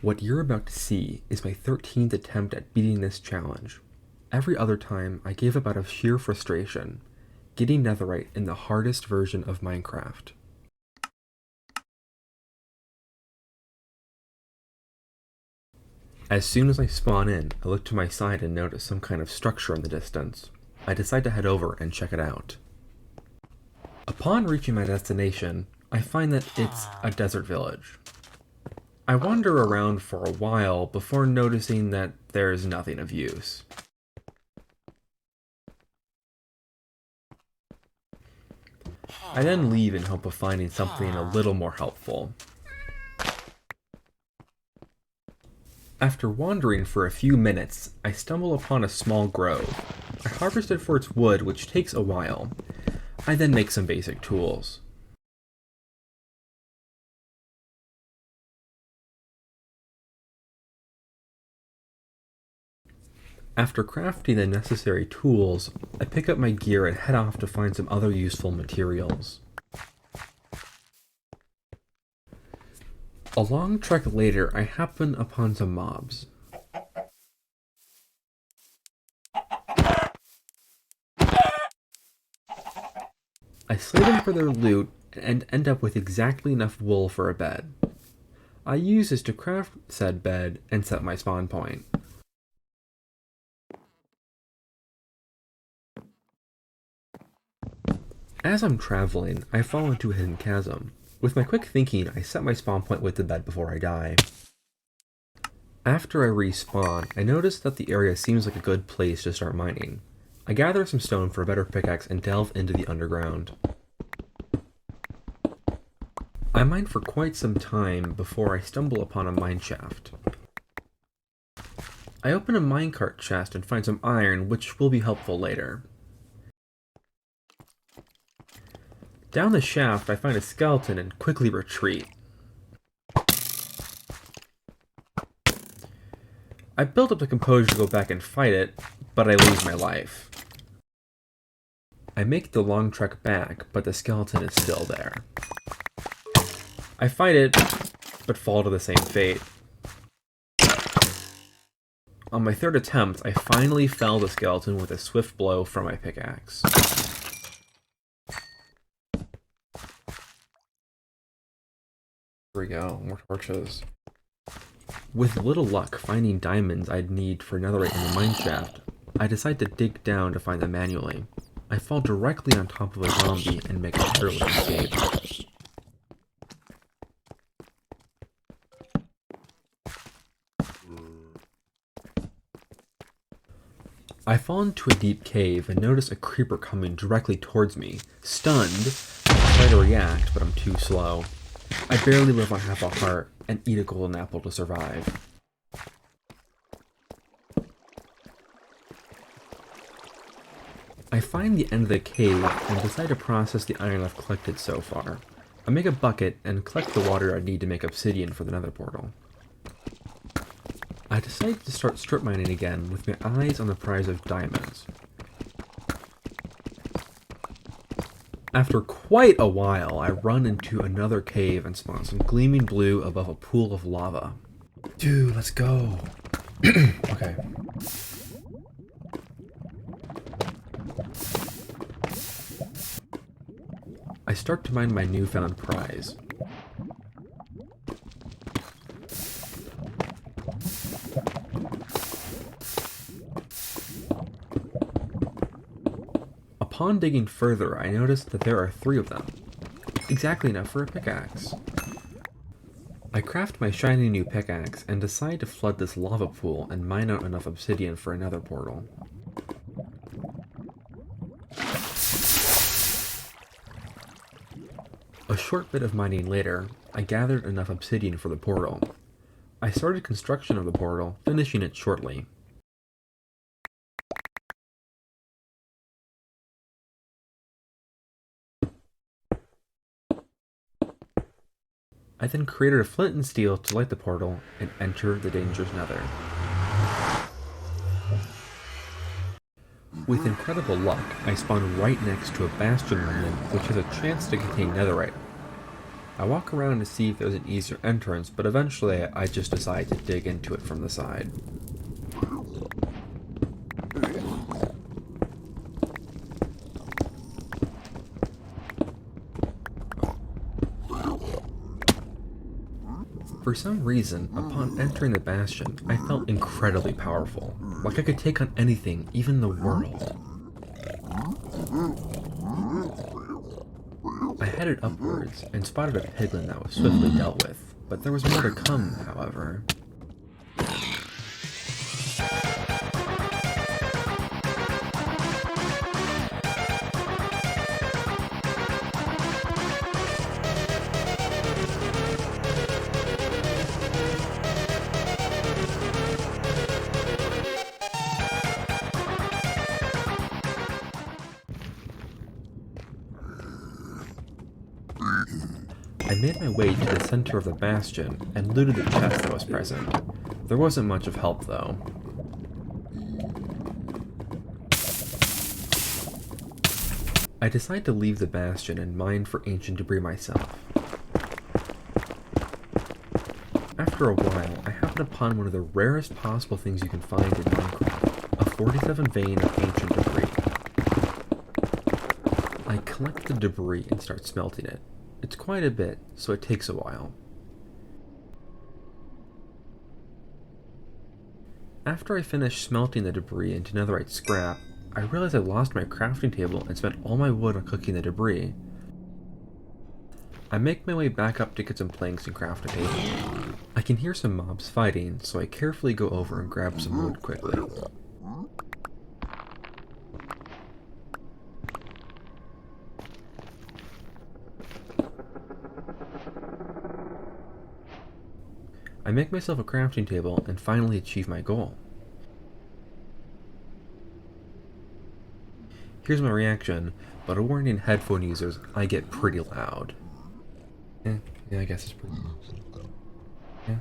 What you're about to see is my 13th attempt at beating this challenge. Every other time, I gave up out of sheer frustration, getting Netherite in the hardest version of Minecraft. As soon as I spawn in, I look to my side and notice some kind of structure in the distance. I decide to head over and check it out. Upon reaching my destination, I find that it's a desert village. I wander around for a while before noticing that there's nothing of use. I then leave in hope of finding something a little more helpful. After wandering for a few minutes, I stumble upon a small grove. I harvested for its wood, which takes a while. I then make some basic tools. After crafting the necessary tools, I pick up my gear and head off to find some other useful materials. A long trek later, I happen upon some mobs. I slay them for their loot and end up with exactly enough wool for a bed. I use this to craft said bed and set my spawn point. As I'm traveling, I fall into a hidden chasm. With my quick thinking, I set my spawn point with the bed before I die. After I respawn, I notice that the area seems like a good place to start mining. I gather some stone for a better pickaxe and delve into the underground. I mine for quite some time before I stumble upon a mine shaft. I open a minecart chest and find some iron, which will be helpful later. Down the shaft, I find a skeleton and quickly retreat. I build up the composure to go back and fight it, but I lose my life. I make the long trek back, but the skeleton is still there. I fight it, but fall to the same fate. On my third attempt, I finally fell the skeleton with a swift blow from my pickaxe. Here we go, more torches. With little luck finding diamonds I'd need for netherite in the mine shaft, I decide to dig down to find them manually. I fall directly on top of a zombie and make a barely escape. I fall into a deep cave and notice a creeper coming directly towards me. Stunned, I try to react, but I'm too slow. I barely live on half a heart and eat a golden apple to survive. I find the end of the cave and decide to process the iron I've collected so far. I make a bucket and collect the water I need to make obsidian for the nether portal. I decide to start strip mining again with my eyes on the prize of diamonds. After quite a while, I run into another cave and spawn some gleaming blue above a pool of lava. Dude, let's go. Okay. I start to mine my newfound prize. Upon digging further, I notice that there are 3 of them. Exactly enough for a pickaxe. I craft my shiny new pickaxe and decide to flood this lava pool and mine out enough obsidian for another portal. A short bit of mining later, I gathered enough obsidian for the portal. I started construction of the portal, finishing it shortly. I then created a flint and steel to light the portal and enter the dangerous nether. With incredible luck, I spawned right next to a bastion remnant which has a chance to contain netherite. I walk around to see if there's an easier entrance, but eventually I just decide to dig into it from the side. For some reason, upon entering the bastion, I felt incredibly powerful, like I could take on anything, even the world. I headed upwards and spotted a piglin that was swiftly dealt with, but there was more to come, however. I made my way to the center of the bastion and looted the chest that was present. There wasn't much of help, though. I decide to leave the bastion and mine for ancient debris myself. After a while, I happen upon one of the rarest possible things you can find in Minecraft, a 47 vein of ancient debris. I collect the debris and start smelting it. It's quite a bit, so it takes a while. After I finish smelting the debris into netherite scrap, I realize I lost my crafting table and spent all my wood on cooking the debris. I make my way back up to get some planks and craft a table. I can hear some mobs fighting, so I carefully go over and grab some wood quickly. I make myself a crafting table and finally achieve my goal. Here's my reaction, but a warning, headphone users, I get pretty loud. Yeah, I guess it's pretty loud. Yeah.